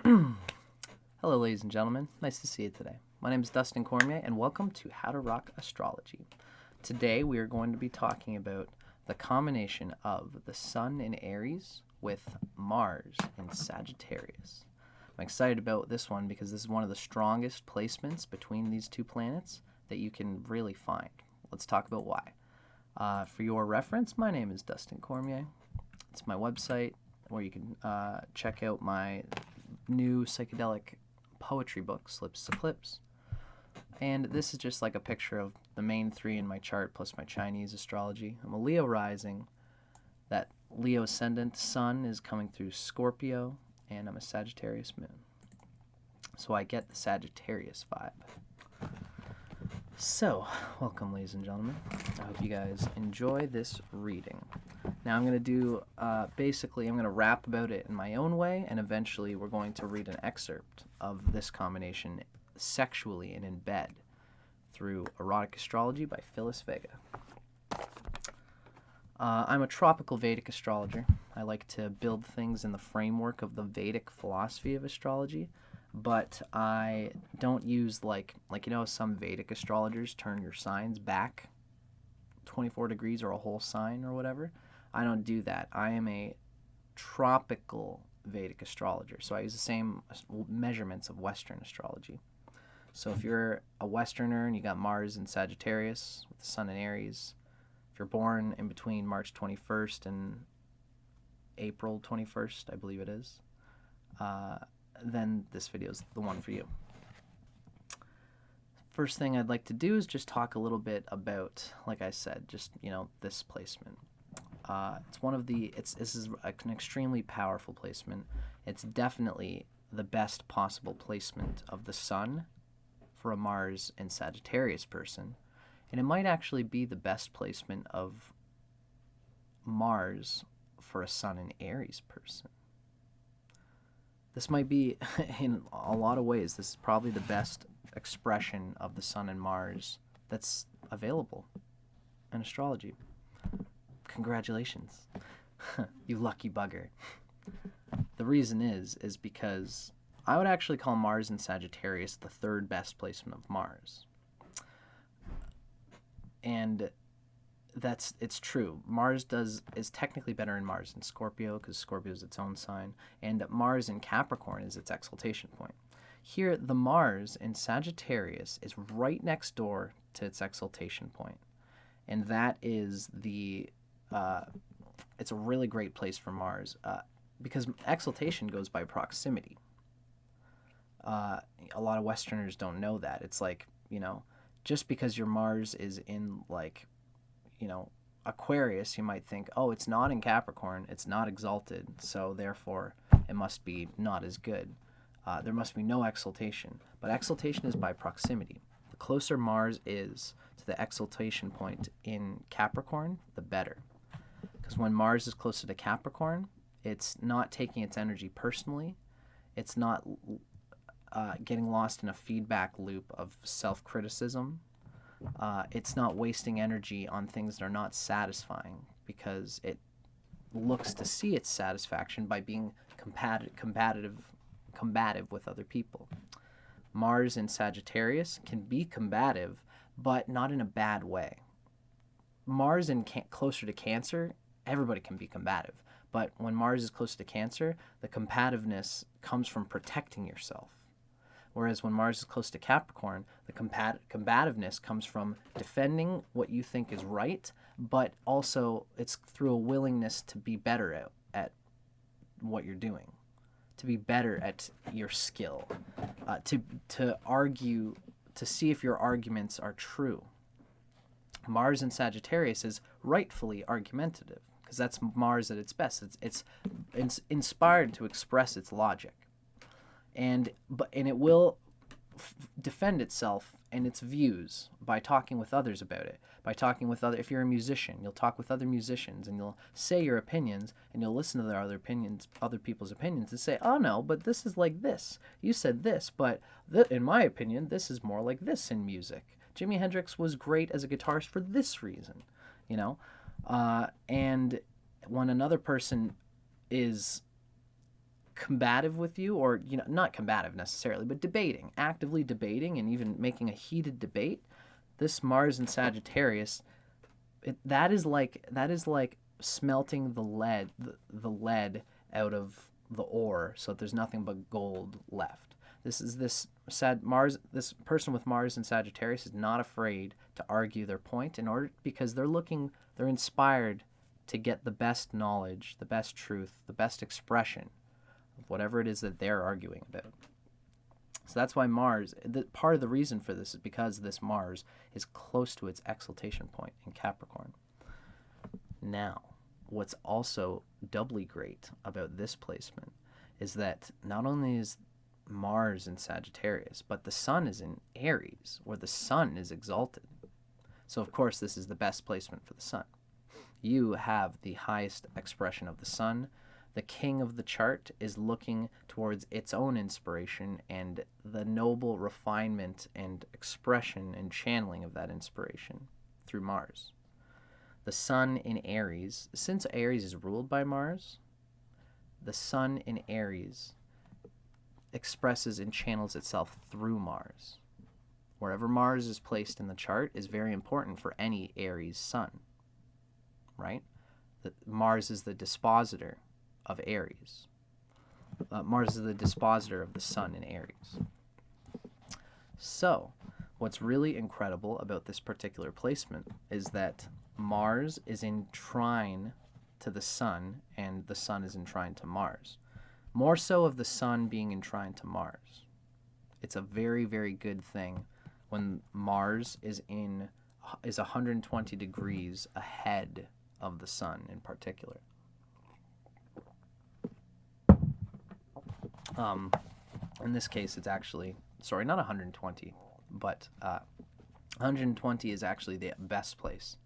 Hello, ladies and gentlemen. Nice to see you today. My name is Dustin Cormier, and welcome to How to Rock Astrology. Today, we are going to be talking about the combination of the Sun in Aries with Mars in Sagittarius. I'm excited about this one because this is one of the strongest placements between these two planets that you can really find. Let's talk about why. For your reference, my name is Dustin Cormier. It's my website where you can check out my new psychedelic poetry book, Slips to Clips. And this is just like a picture of the main three in my chart plus my Chinese astrology. I'm a Leo rising. That Leo ascendant sun is coming through Scorpio, and I'm a Sagittarius moon. So I get the Sagittarius vibe. So, welcome, ladies and gentlemen. I hope you guys enjoy this reading. Now I'm going to do, basically, I'm going to rap about it in my own way, and eventually we're going to read an excerpt of this combination sexually and in bed through Erotic Astrology by Phyllis Vega. I'm a tropical Vedic astrologer. I like to build things in the framework of the Vedic philosophy of astrology, but I don't use like some Vedic astrologers turn your signs back 24 degrees or a whole sign or whatever. I don't do that. I am a tropical Vedic astrologer, so I use the same measurements of Western astrology. So if you're a Westerner and you got Mars in Sagittarius with the Sun in Aries, if you're born in between March 21st and April 21st, I believe it is, then this video is the one for you. First thing I'd like to do is just talk a little bit about, like I said, just, this placement. It's one of the, this is an extremely powerful placement. It's definitely the best possible placement of the Sun for a Mars and Sagittarius person. And it might actually be the best placement of Mars for a Sun and Aries person. This might be, in a lot of ways, this is probably the best expression of the Sun and Mars that's available in astrology. Congratulations, you lucky bugger. The reason is because I would actually call Mars in Sagittarius the third best placement of Mars. And it's true. Mars is technically better in Mars in Scorpio because Scorpio is its own sign, and Mars in Capricorn is its exaltation point. Here, the Mars in Sagittarius is right next door to its exaltation point, and that is it's a really great place for Mars because exaltation goes by proximity. A lot of Westerners don't know that. It's like, just because your Mars is in Aquarius, you might think, oh, it's not in Capricorn, it's not exalted, so therefore it must be not as good. There must be no exaltation. But exaltation is by proximity. The closer Mars is to the exaltation point in Capricorn, the better. Because when Mars is closer to Capricorn, it's not taking its energy personally. It's not getting lost in a feedback loop of self-criticism. It's not wasting energy on things that are not satisfying because it looks to see its satisfaction by being combative with other people. Mars in Sagittarius can be combative, but not in a bad way. Mars in closer to Cancer, everybody can be combative. But when Mars is closer to Cancer, the combativeness comes from protecting yourself. Whereas when Mars is close to Capricorn, the combativeness comes from defending what you think is right, but also it's through a willingness to be better at what you're doing, to be better at your skill, to argue, to see if your arguments are true. Mars in Sagittarius is rightfully argumentative because that's Mars at its best. It's inspired to express its logic. And it will defend itself and its views by talking with others about it. If you're a musician, you'll talk with other musicians and you'll say your opinions and you'll listen to their other people's opinions and say, oh no, but this is like this. You said this, but in my opinion, this is more like this in music. Jimi Hendrix was great as a guitarist for this reason, and when another person is combative with you, or not combative necessarily, but debating, actively debating, and even making a heated debate, this Mars in Sagittarius, that is like smelting the lead out of the ore, so that there's nothing but gold left. This person with Mars in Sagittarius is not afraid to argue their point because they're inspired to get the best knowledge, the best truth, the best expression of whatever it is that they're arguing about. So that's why part of the reason for this is because this Mars is close to its exaltation point in Capricorn. Now, what's also doubly great about this placement is that not only is Mars in Sagittarius, but the Sun is in Aries, where the Sun is exalted. So, of course, this is the best placement for the Sun. You have the highest expression of the Sun. The king of the chart is looking towards its own inspiration and the noble refinement and expression and channeling of that inspiration through Mars. The Sun in Aries, since Aries is ruled by Mars, the Sun in Aries expresses and channels itself through Mars. Wherever Mars is placed in the chart is very important for any Aries Sun, right? Mars is the dispositor of Aries. Mars is the dispositor of the Sun in Aries. So, what's really incredible about this particular placement is that Mars is in trine to the Sun, and the Sun is in trine to Mars. More so of the Sun being in trine to Mars. It's a very, very good thing when Mars is 120 degrees ahead of the Sun in particular. In this case, it's actually, not 120, but 120 is actually the best place,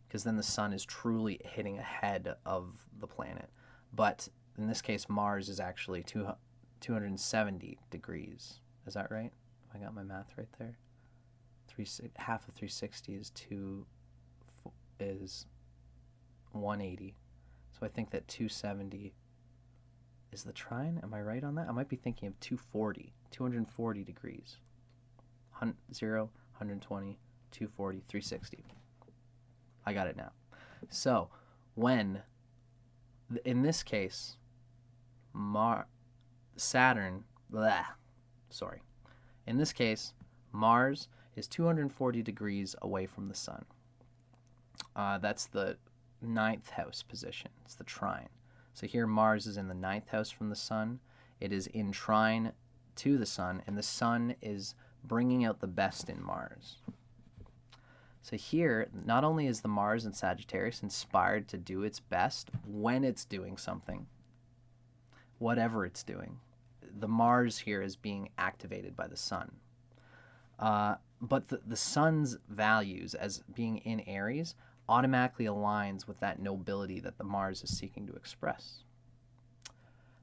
because then the Sun is truly hitting ahead of the planet. But in this case, Mars is actually 270 degrees. Is that right? I got my math right there. Half of 360 is 180. So I think that 270 is the trine. Am I right on that? I might be thinking of 240 degrees. 0, 120, 240, 360. I got it now. So when, in this case, in this case, Mars is 240 degrees away from the Sun. That's the 9th house position. It's the trine. So here Mars is in the 9th house from the Sun. It is in trine to the Sun, and the Sun is bringing out the best in Mars. So here, not only is the Mars in Sagittarius inspired to do its best when it's doing something, whatever it's doing, the Mars here is being activated by the Sun. But the Sun's values as being in Aries automatically aligns with that nobility that the Mars is seeking to express.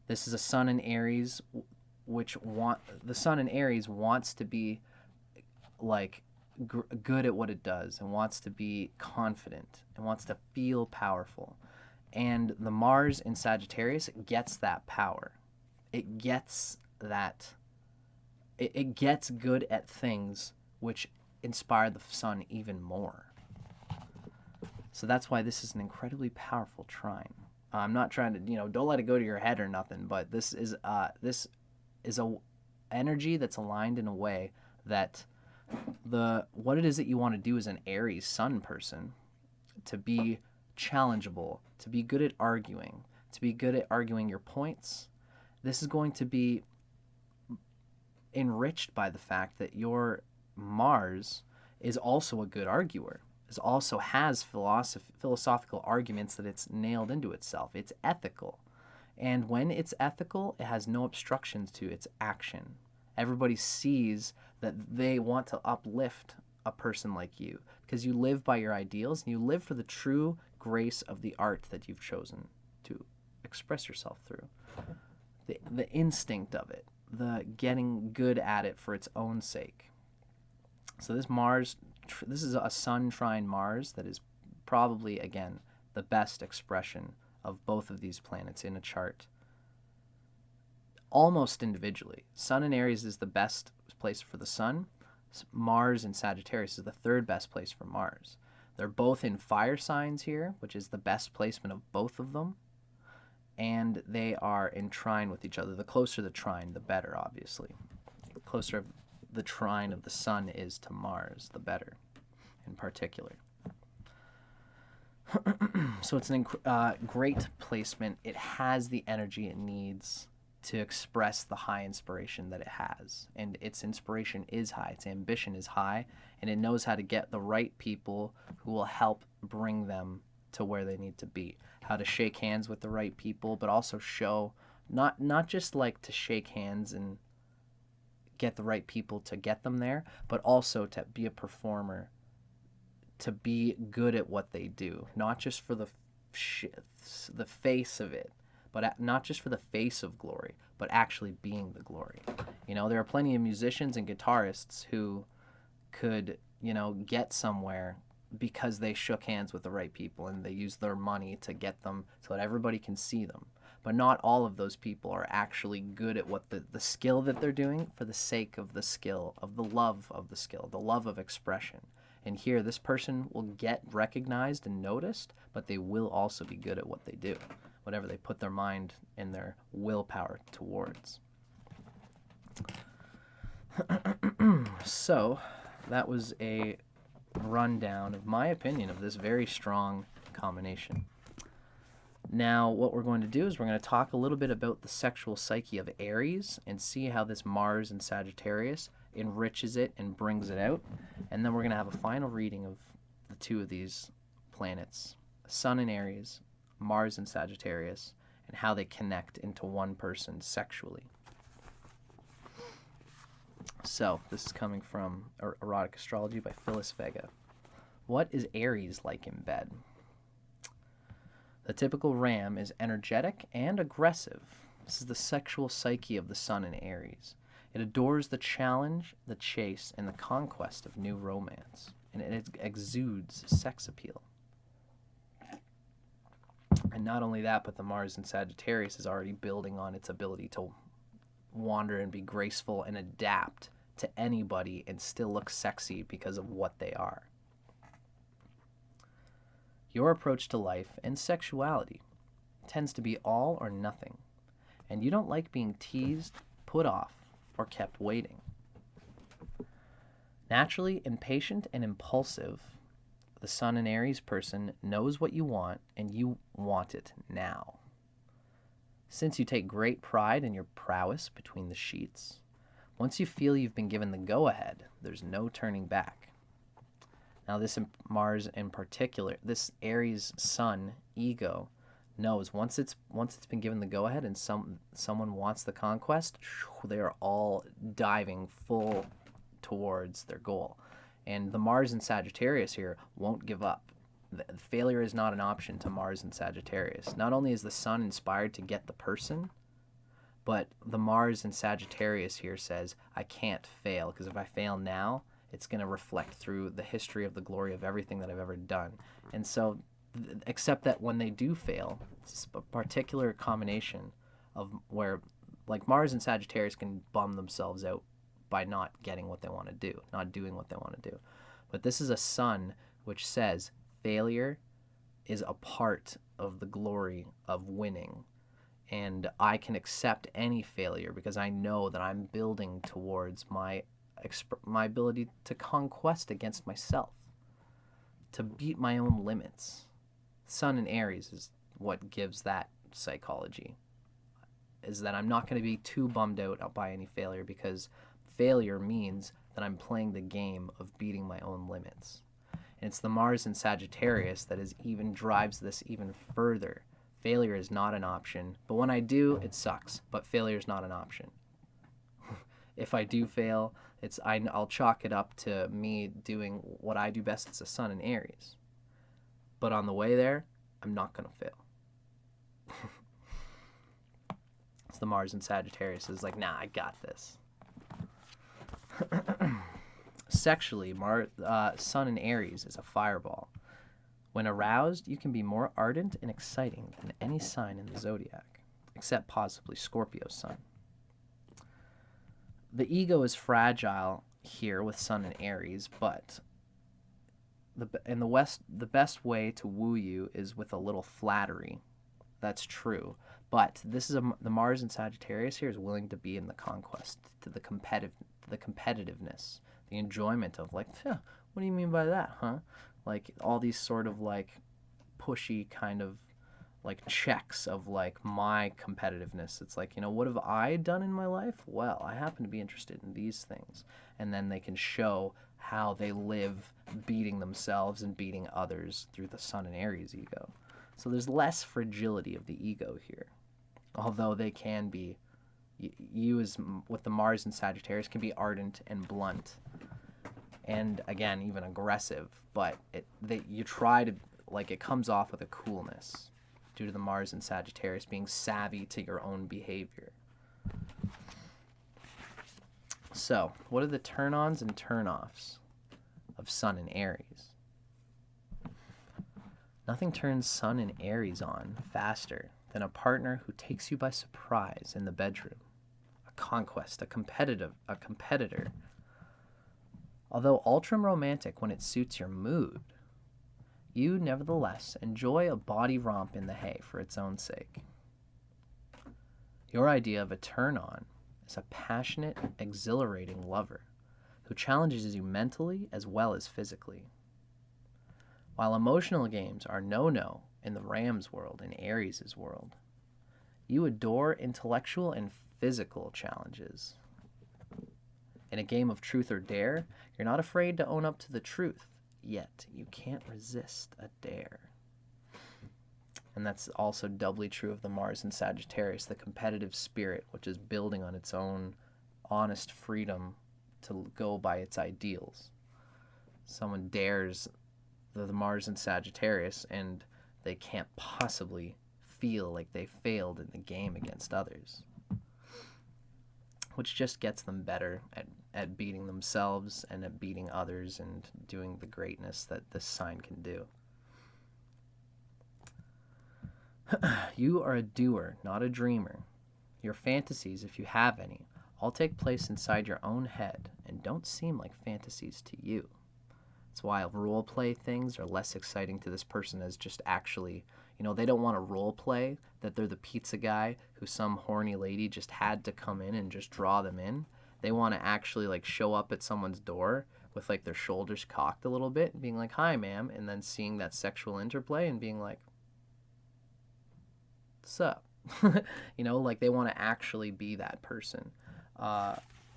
This is a Sun in Aries, the Sun in Aries wants to be like good at what it does, and wants to be confident, and wants to feel powerful. And the Mars in Sagittarius gets that power. It gets that. It gets good at things which inspire the Sun even more. So that's why this is an incredibly powerful trine. I'm not trying to, don't let it go to your head or nothing, but this is a energy that's aligned in a way that what it is that you want to do as an Aries Sun person, to be challengeable, to be good at arguing, your points. This is going to be enriched by the fact that your Mars is also a good arguer. It also has philosophical arguments that it's nailed into itself. It's ethical. And when it's ethical, it has no obstructions to its action. Everybody sees that they want to uplift a person like you because you live by your ideals and you live for the true grace of the art that you've chosen to express yourself through. The instinct of it, the getting good at it for its own sake. So this is a Sun trine Mars that is probably, again, the best expression of both of these planets in a chart. almost individually. Sun in Aries is the best place for the Sun. Mars in Sagittarius is the third best place for Mars. They're both in fire signs here, which is the best placement of both of them. And they are in trine with each other. The closer the trine, the better, obviously. The closer the trine of the Sun is to Mars, the better, in particular. So it's a great placement. It has the energy it needs to express the high inspiration that it has. And its inspiration is high, its ambition is high, and it knows how to get the right people who will help bring them to where they need to be. How to shake hands with the right people, but also show, not just like to shake hands and get the right people to get them there, but also to be a performer, to be good at what they do, not just for the face of it, but not just for the face of glory, but actually being the glory. You know, there are plenty of musicians and guitarists who could, you know, get somewhere because they shook hands with the right people and they used their money to get them so that everybody can see them. But not all of those people are actually good at what the skill that they're doing for the sake of the skill, of the love of the skill, the love of expression. And here, this person will get recognized and noticed, but they will also be good at what they do, whatever they put their mind and their willpower towards. So, that was a rundown of my opinion of this very strong combination. Now, what we're going to do is we're going to talk a little bit about the sexual psyche of Aries and see how this Mars in Sagittarius enriches it and brings it out. And then we're going to have a final reading of the two of these planets, Sun in Aries, Mars in Sagittarius, and how they connect into one person sexually. So, this is coming from Erotic Astrology by Phyllis Vega. What is Aries like in bed? The typical ram is energetic and aggressive. This is the sexual psyche of the Sun in Aries. It adores the challenge, the chase, and the conquest of new romance, and it exudes sex appeal. And not only that, but the Mars in Sagittarius is already building on its ability to wander and be graceful and adapt to anybody and still look sexy because of what they are. Your approach to life and sexuality tends to be all or nothing, and you don't like being teased, put off, or kept waiting. Naturally impatient and impulsive, the Sun in Aries person knows what you want, and you want it now. Since you take great pride in your prowess between the sheets, once you feel you've been given the go-ahead, there's no turning back. Now, this Mars in particular, this Aries Sun ego knows once it's been given the go-ahead and someone wants the conquest, they are all diving full towards their goal. And the Mars in Sagittarius here won't give up. Failure is not an option to Mars in Sagittarius. Not only is the Sun inspired to get the person, but the Mars in Sagittarius here says, I can't fail, because if I fail now, it's going to reflect through the history of the glory of everything that I've ever done. And so, except that when they do fail, it's a particular combination of where, like, Mars and Sagittarius can bum themselves out by not getting what they want to do, not doing what they want to do. But this is a Sun which says failure is a part of the glory of winning. And I can accept any failure because I know that I'm building towards my ability to conquest against myself, to beat my own limits. Sun in Aries is what gives that psychology, is that I'm not going to be too bummed out by any failure, because failure means that I'm playing the game of beating my own limits. And it's the Mars in Sagittarius that drives this even further. Failure is not an option, but when I do, it sucks, but failure is not an option. If I do fail, I'll chalk it up to me doing what I do best as a Sun in Aries. But on the way there, I'm not going to fail. It's the Mars in Sagittarius is like, nah, I got this. Sexually, Sun in Aries is a fireball. When aroused, you can be more ardent and exciting than any sign in the zodiac, except possibly Scorpio Sun. the ego is fragile here with Sun in Aries, but in the West, the best way to woo you is with a little flattery. That's true. But this is the Mars in Sagittarius here is willing to be in the conquest, to the competitiveness, the enjoyment of like, what do you mean by that, huh? Like all these sort of like pushy kind of like checks of like my competitiveness. It's like, what have I done in my life? Well, I happen to be interested in these things. And then they can show how they live beating themselves and beating others through the Sun and Aries ego. So there's less fragility of the ego here. Although they can be, you as with the Mars and Sagittarius can be ardent and blunt. And again, even aggressive. But you try to, like, it comes off with a coolness due to the Mars and Sagittarius being savvy to your own behavior. So, what are the turn-ons and turn-offs of Sun in Aries? Nothing turns Sun in Aries on faster than a partner who takes you by surprise in the bedroom, a conquest, a competitor. Although ultra-romantic when it suits your mood, you nevertheless enjoy a body romp in the hay for its own sake. Your idea of a turn-on is a passionate, exhilarating lover who challenges you mentally as well as physically. While emotional games are no-no in the Ram's world, in Aries' world, you adore intellectual and physical challenges. In a game of truth or dare, you're not afraid to own up to the truth, yet you can't resist a dare. And that's also doubly true of the Mars and Sagittarius, the competitive spirit, which is building on its own honest freedom to go by its ideals. Someone dares the Mars and Sagittarius, and they can't possibly feel like they failed in the game against others, which just gets them better at beating themselves and at beating others and doing the greatness that this sign can do. You are a doer, not a dreamer. Your fantasies, if you have any, all take place inside your own head and don't seem like fantasies to you. That's why role play things are less exciting to this person as just actually, they don't want to role play that they're the pizza guy who some horny lady just had to come in and just draw them in. They want to actually like show up at someone's door with like their shoulders cocked a little bit and being like, "Hi, ma'am," and then seeing that sexual interplay and being like, "Sup?" Like they want to actually be that person.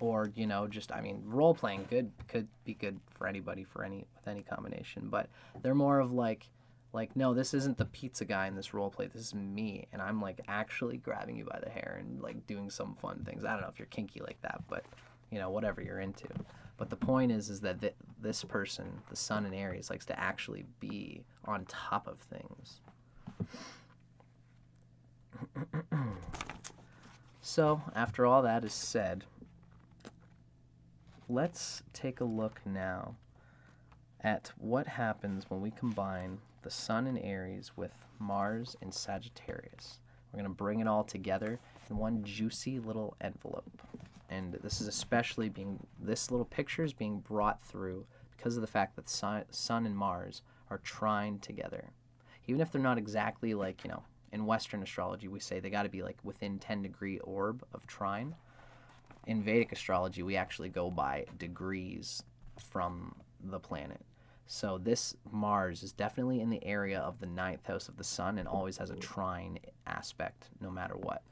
Or role playing could be good for anybody with any combination, but they're more of like no, this isn't the pizza guy in this role play, this is me, and I'm like actually grabbing you by the hair and like doing some fun things. I don't know if you're kinky like that, but whatever you're into. But the point is that this person, the Sun in Aries, likes to actually be on top of things. So after all that is said, let's take a look now at what happens when we combine the Sun in Aries with Mars in Sagittarius. We're going to bring it all together in one juicy little envelope. And this is especially this little picture is being brought through because of the fact that Sun and Mars are trine together. Even if they're not exactly like, in Western astrology, we say they got to be like within 10-degree orb of trine. In Vedic astrology, we actually go by degrees from the planet. So this Mars is definitely in the area of the 9th house of the Sun and always has a trine aspect no matter what.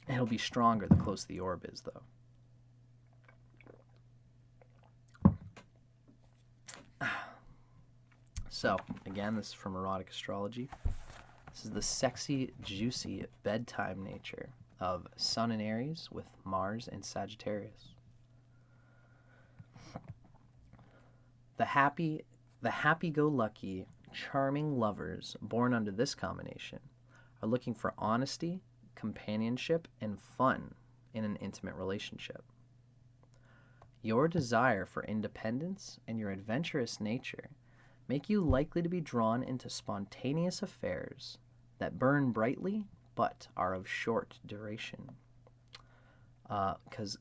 It'll be stronger the closer the orb is, though. So, again, this is from Erotic Astrology. This is the sexy, juicy bedtime nature of Sun in Aries with Mars and Sagittarius. The happy-go-lucky, charming lovers born under this combination are looking for honesty, companionship, and fun in an intimate relationship. Your desire for independence and your adventurous nature make you likely to be drawn into spontaneous affairs that burn brightly but are of short duration. because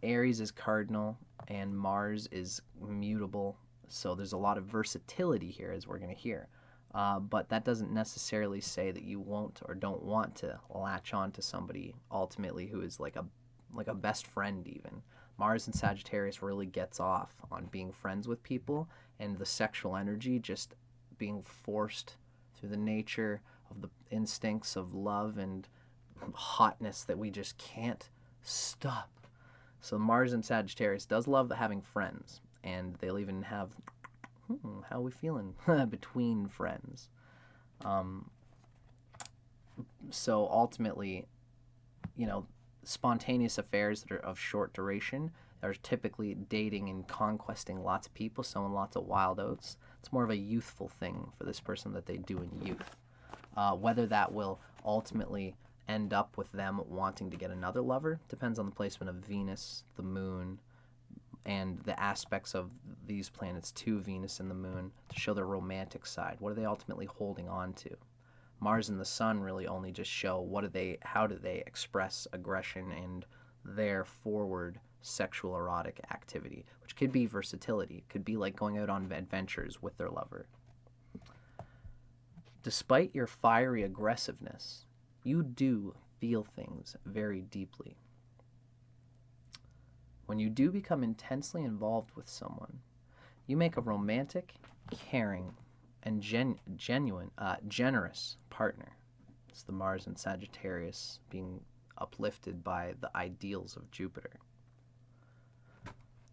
Aries is cardinal and Mars is mutable. So there's a lot of versatility here, as we're going to hear. But that doesn't necessarily say that you won't or don't want to latch on to somebody ultimately who is like a best friend even. Mars and Sagittarius really gets off on being friends with people, and the sexual energy just being forced through the nature of the instincts of love and hotness that we just can't stop. So Mars and Sagittarius does love having friends, and they'll even have, how are we feeling between friends. So ultimately, spontaneous affairs that are of short duration are typically dating and conquesting lots of people, sowing lots of wild oats. It's more of a youthful thing for this person that they do in youth. Whether that will ultimately end up with them wanting to get another lover depends on the placement of Venus, the moon, and the aspects of these planets to Venus and the moon to show their romantic side. What are they ultimately holding on to? Mars and the Sun really only just show how do they express aggression and their forward sexual erotic activity, which could be versatility. It could be like going out on adventures with their lover. Despite your fiery aggressiveness, you do feel things very deeply. When you do become intensely involved with someone, you make a romantic, caring, and generous partner. It's the Mars and Sagittarius being uplifted by the ideals of Jupiter.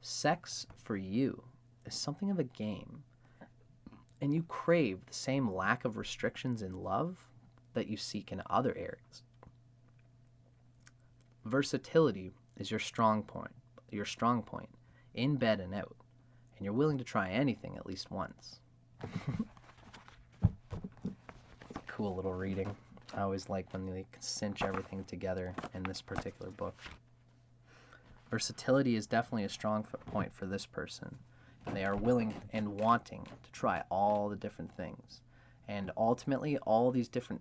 Sex for you is something of a game, and you crave the same lack of restrictions in love that you seek in other areas. Versatility is your strong point in bed and out, and you're willing to try anything at least once. Cool little reading. I always like when they cinch everything together in this particular book. Versatility is definitely a strong point for this person. They are willing and wanting to try all the different things. And ultimately,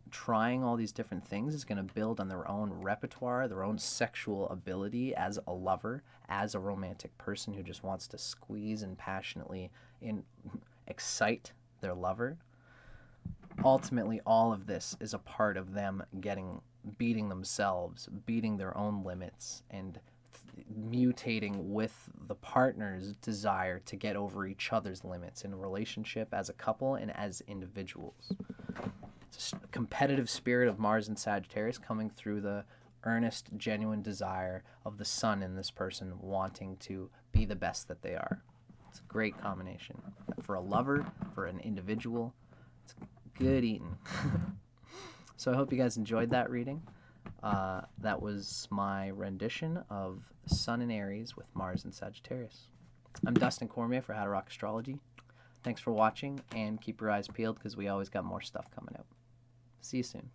trying all these different things is going to build on their own repertoire, their own sexual ability as a lover, as a romantic person who just wants to squeeze and passionately excite their lover. Ultimately, all of this is a part of them beating themselves, beating their own limits, and mutating with the partner's desire to get over each other's limits in a relationship as a couple and as individuals. It's a competitive spirit of Mars and Sagittarius coming through the earnest, genuine desire of the Sun in this person wanting to be the best that they are. It's a great combination. For a lover, for an individual, it's good eating. So I hope you guys enjoyed that reading. That was my rendition of Sun in Aries with Mars and Sagittarius. I'm Dustin Cormier for Erotic Astrology. Thanks for watching, and keep your eyes peeled because we always got more stuff coming out. See you soon.